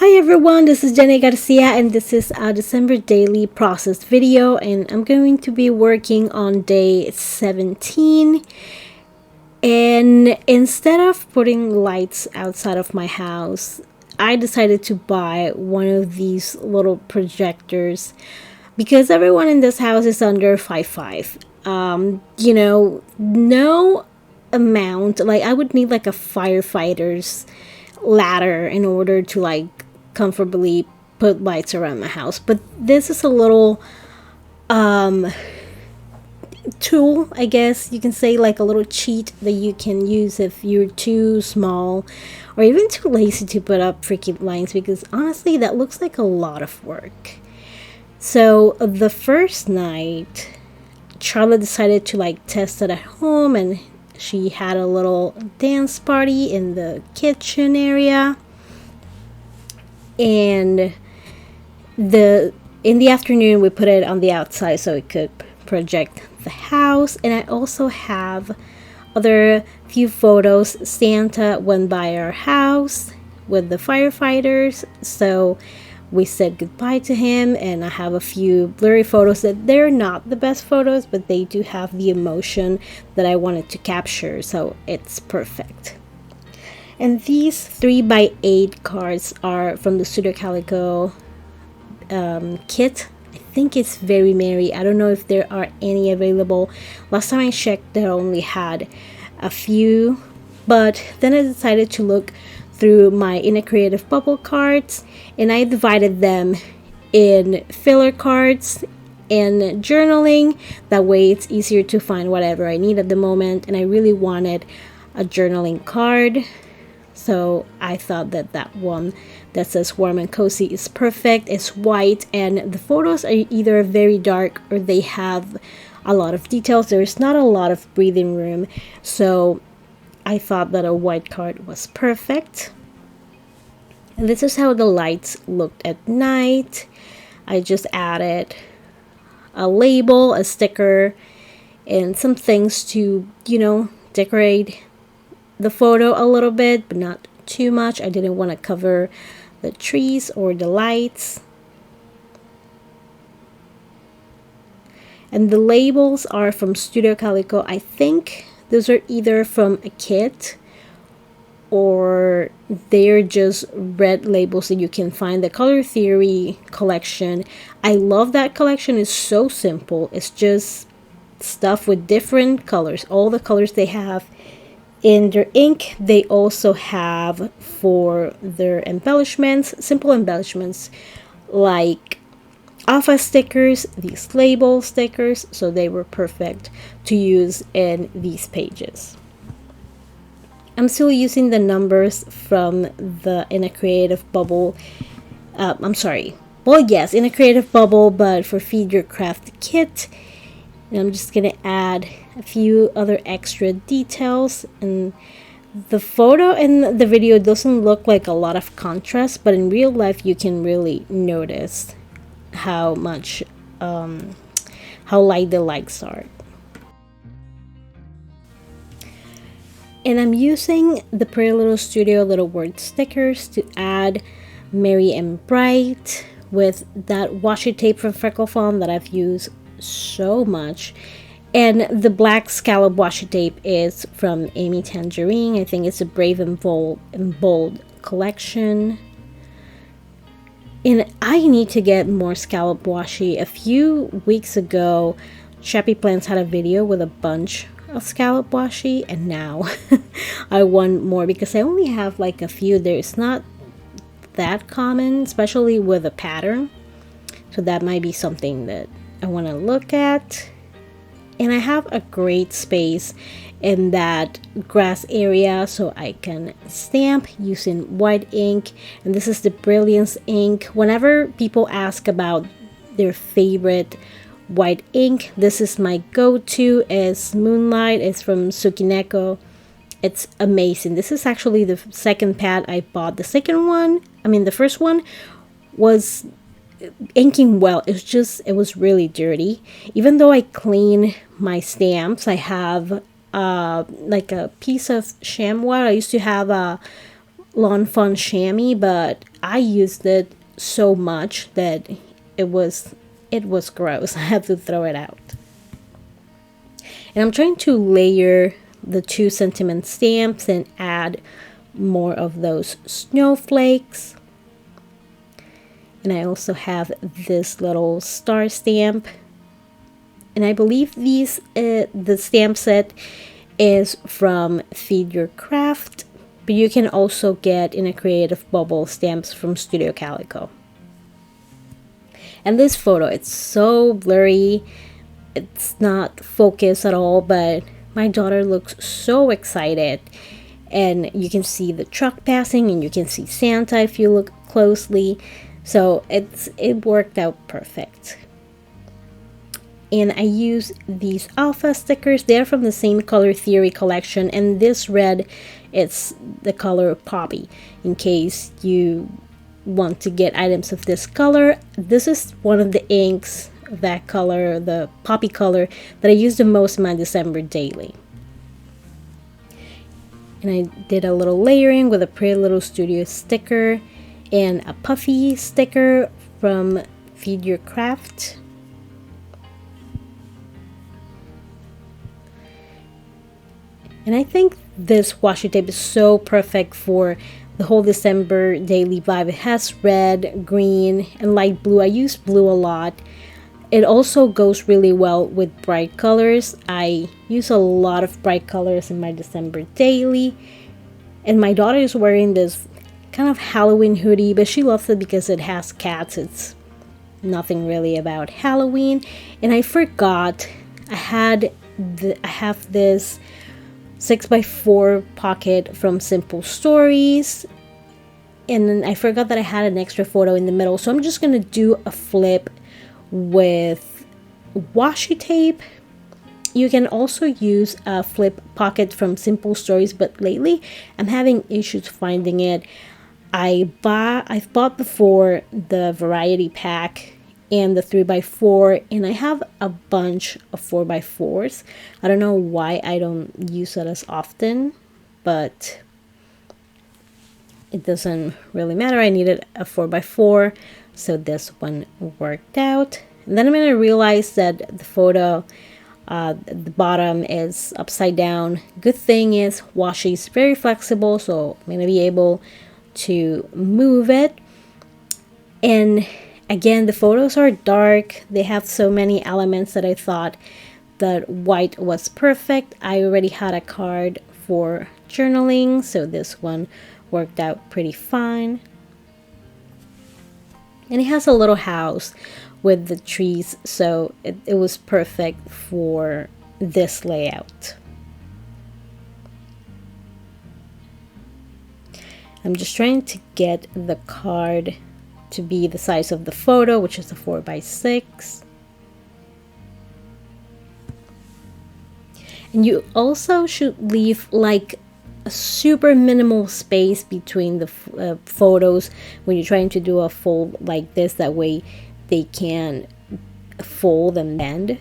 Hi everyone, this is Jenny Garcia and this is a December daily process video, and I'm going to be working on day 17. And instead of putting lights outside of my house, I decided to buy one of these little projectors because everyone in this house is under 5'5". No amount, like I would need like a firefighter's ladder in order to like comfortably put lights around my house. But this is a little tool, I guess you can say, like a little cheat that you can use if you're too small or even too lazy to put up freaking lines, because honestly that looks like a lot of work. So the first night Charlotte decided to like test it at home, and she had a little dance party in the kitchen area. And in the afternoon we put it on the outside so it could project the house. And I also have other few photos. Santa went by our house with the firefighters, so we said goodbye to him, and I have a few blurry photos that they're not the best photos, but they do have the emotion that I wanted to capture, so it's perfect. And these 3x8 cards are from the Studio Calico kit. I think it's Very Merry. I don't know if there are any available. Last time I checked, they only had a few. But then I decided to look through my Inner Creative Bubble cards, and I divided them in filler cards and journaling. That way it's easier to find whatever I need at the moment, and I really wanted a journaling card. So I thought that one that says warm and cozy is perfect. It's white, and the photos are either very dark or they have a lot of details. There's not a lot of breathing room, so I thought that a white card was perfect. And this is how the lights looked at night. I just added a label, a sticker, and some things to, decorate the photo a little bit, but not too much. I didn't want to cover the trees or the lights. And the labels are from Studio Calico. I think those are either from a kit or they're just red labels that you can find. The Color Theory collection, I love that collection. It's so simple. It's just stuff with different colors, all the colors they have in their ink. They also have for their embellishments, simple embellishments like alpha stickers, these label stickers, so they were perfect to use in these pages. I'm still using the numbers from the Inner Creative Bubble. Inner Creative Bubble, but for Feed Your Craft kit. And I'm just gonna add a few other extra details. And the photo in the video doesn't look like a lot of contrast, but in real life you can really notice how much how light the lights are. And I'm using the Pretty Little Studio little word stickers to add merry and bright with that washi tape from Freckle Fawn that I've used so much. And the black scallop washi tape is from Amy Tangerine. I think it's a Brave and Bold collection. And I need to get more scallop washi. A few weeks ago, Chappy Plants had a video with a bunch of scallop washi, and now I want more because I only have like a few. It's not that common, especially with a pattern. So that might be something that I want to look at. And I have a great space in that grass area, so I can stamp using white ink. And this is the Brilliance ink. Whenever people ask about their favorite white ink, this is my go-to. Is Moonlight. It's from Tsukineko. It's amazing. This is actually the second pad I bought. The first one was inking well. It was really dirty. Even though I clean my stamps, I have like a piece of chamois. I used to have a Lawn Fun chamois, but I used it so much that it was gross. I had to throw it out. And I'm trying to layer the 2 sentiment stamps and add more of those snowflakes. And I also have this little star stamp. And I believe the stamp set is from Feed Your Craft, but you can also get in a Creative Bubble stamps from Studio Calico. And this photo, it's so blurry, it's not focused at all, but my daughter looks so excited. And you can see the truck passing, and you can see Santa if you look closely. So it worked out perfect. And I use these alpha stickers. They're from the same Color Theory collection, and this red, it's the color Poppy. In case you want to get items of this color, this is one of the inks of that color, the Poppy color, that I use the most in my December daily. And I did a little layering with a Pretty Little Studio sticker and a puffy sticker from Feed Your Craft. And I think this washi tape is so perfect for the whole December daily vibe. It has red, green, and light blue. I use blue a lot. It also goes really well with bright colors. I use a lot of bright colors in my December daily. And my daughter is wearing this kind of Halloween hoodie, but she loves it because it has cats. It's nothing really about Halloween. And I forgot I have this 6x4 pocket from Simple Stories, and then I forgot that I had an extra photo in the middle, so I'm just gonna do a flip with washi tape. You can also use a flip pocket from Simple Stories, but lately I'm having issues finding it. I've bought before the variety pack and the 3x4, and I have a bunch of 4x4s. I don't know why I don't use it as often, but it doesn't really matter. I needed a 4x4, so this one worked out. And then I'm going to realize that the photo, the bottom is upside down. Good thing is washi is very flexible, so I'm going to be able to move it. And again, the photos are dark. They have so many elements that I thought that white was perfect. I already had a card for journaling, so this one worked out pretty fine. And it has a little house with the trees, so it was perfect for this layout. I'm just trying to get the card to be the size of the photo, which is a 4x6. And you also should leave like a super minimal space between the photos when you're trying to do a fold like this. That way they can fold and bend.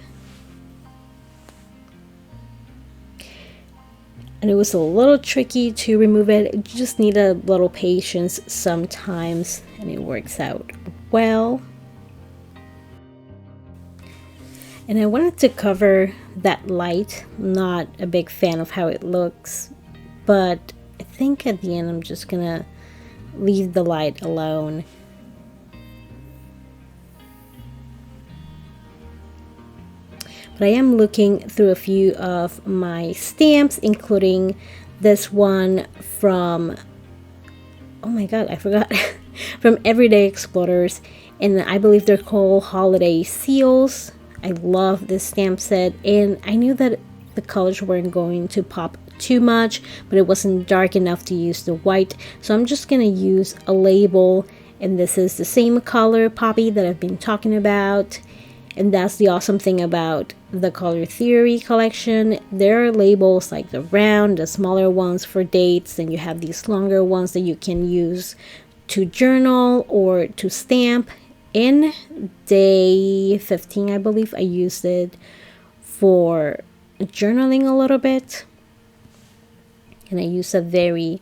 And it was a little tricky to remove it. You just need a little patience sometimes, and it works out well. And I wanted to cover that light. I'm not a big fan of how it looks, but I think at the end I'm just gonna leave the light alone. But I am looking through a few of my stamps, including this one from, oh my god, I forgot, from Everyday Explorers, and I believe they're called Holiday Seals. I love this stamp set, and I knew that the colors weren't going to pop too much, but it wasn't dark enough to use the white, so I'm just gonna use a label, and this is the same color Poppy that I've been talking about. And that's the awesome thing about the Color Theory collection. There are labels like the round, the smaller ones for dates, and you have these longer ones that you can use to journal or to stamp. In day 15, I believe, I used it for journaling a little bit. And I used a very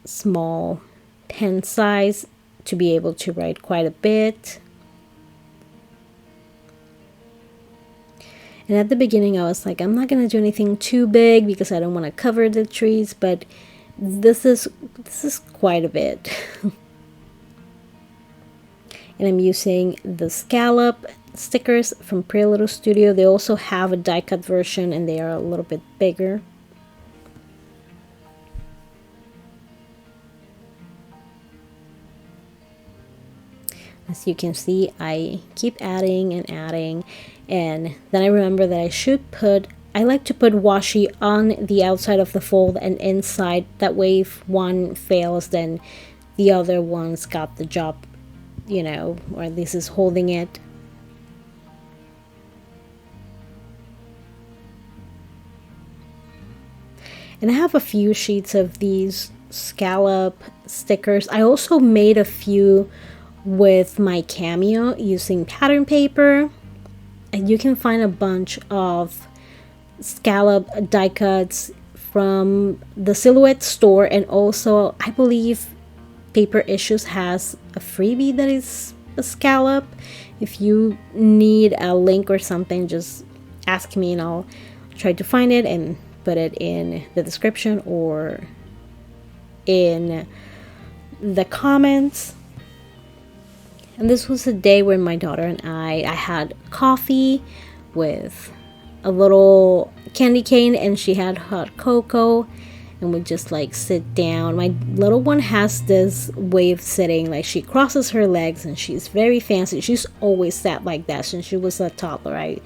small pen size to be able to write quite a bit. And at the beginning I was like, I'm not going to do anything too big because I don't want to cover the trees, but this is quite a bit. And I'm using the scallop stickers from Pretty Little Studio. They also have a die cut version and they are a little bit bigger. As you can see, I keep adding and adding, and then I remember that I like to put washi on the outside of the fold and inside. That way if one fails, then the other one's got the job, you know, or at least is holding it. And I have a few sheets of these scallop stickers. I also made a few with my Cameo using pattern paper, and you can find a bunch of scallop die cuts from the Silhouette store, and also I believe Paper Issues has a freebie that is a scallop. If you need a link or something, just ask me and I'll try to find it and put it in the description or in the comments. And this was a day when my daughter and I had coffee with a little candy cane, and she had hot cocoa, and we just like sit down. My little one has this way of sitting, like she crosses her legs and she's very fancy. She's always sat like that since she was a toddler. I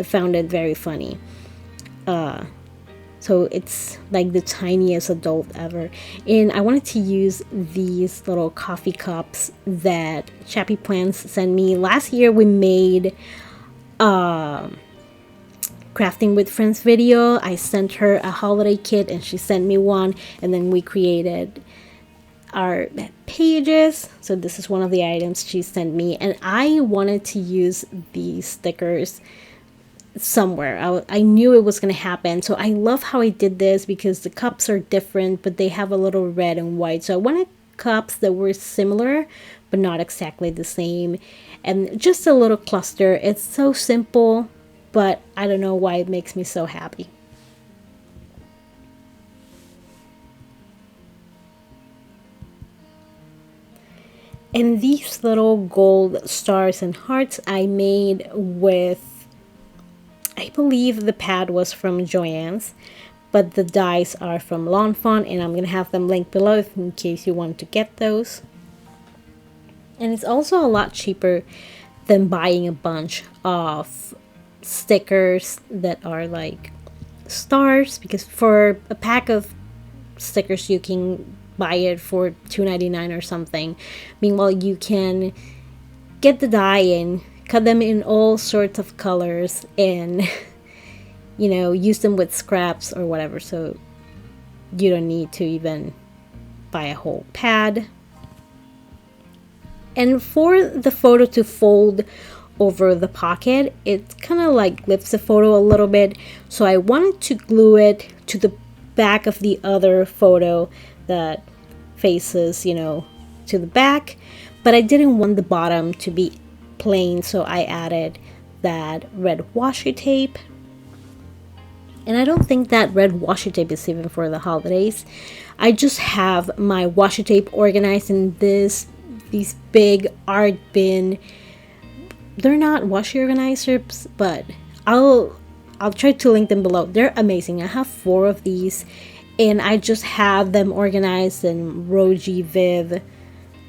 found it very funny. So it's like the tiniest adult ever. And I wanted to use these little coffee cups that Chappy Plants sent me. Last year we made Crafting with Friends video. I sent her a holiday kit and she sent me one. And then we created our pages. So this is one of the items she sent me. And I wanted to use these stickers somewhere. I knew it was going to happen. So I love how I did this because the cups are different, but they have a little red and white. So I wanted cups that were similar, but not exactly the same. And just a little cluster. It's so simple, but I don't know why it makes me so happy. And these little gold stars and hearts I made with, I believe the pad was from Joann's, but the dies are from Lawn Fawn, and I'm going to have them linked below in case you want to get those. And it's also a lot cheaper than buying a bunch of stickers that are like stars, because for a pack of stickers you can buy it for $2.99 or something. Meanwhile, you can get the die and cut them in all sorts of colors and, you know, use them with scraps or whatever. So you don't need to even buy a whole pad. And for the photo to fold over the pocket, it kind of like lifts the photo a little bit. So I wanted to glue it to the back of the other photo that faces, you know, to the back. But I didn't want the bottom to be plain, so I added that red washi tape. And I don't think that red washi tape is even for the holidays. I just have my washi tape organized in these big art bin. They're not washi organizers, but I'll try to link them below. They're amazing. I have 4 of these, and I just have them organized in Roji Viv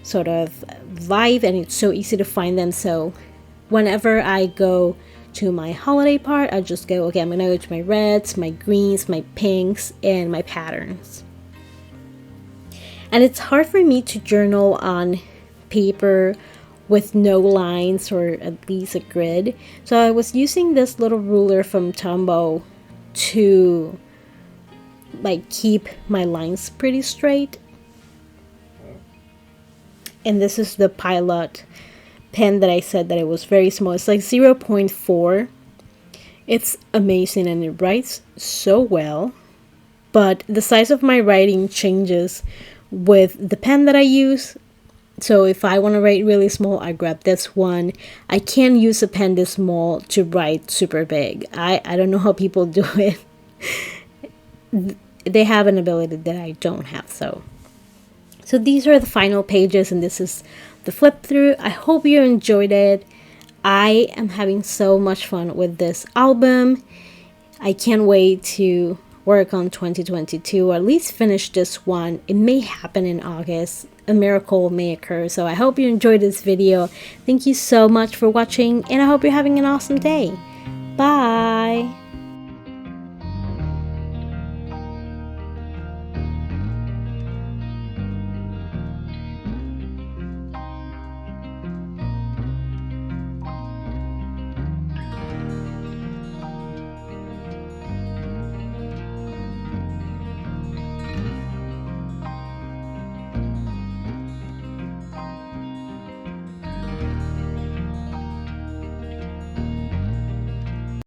sort of vibe, and it's so easy to find them. So whenever I go to my holiday part, I just go, okay, I'm gonna go to my reds, my greens, my pinks, and my patterns. And it's hard for me to journal on paper with no lines, or at least a grid. So I was using this little ruler from Tombow to like keep my lines pretty straight. And this is the Pilot pen that I said that it was very small. It's like 0.4. It's amazing and it writes so well. But the size of my writing changes with the pen that I use. So if I want to write really small, I grab this one. I can't use a pen this small to write super big. I don't know how people do it. They have an ability that I don't have. So these are the final pages, and this is the flip through. I hope you enjoyed it. I am having so much fun with this album. I can't wait to work on 2022, or at least finish this one. It may happen in August. A miracle may occur. So I hope you enjoyed this video. Thank you so much for watching, and I hope you're having an awesome day. Bye.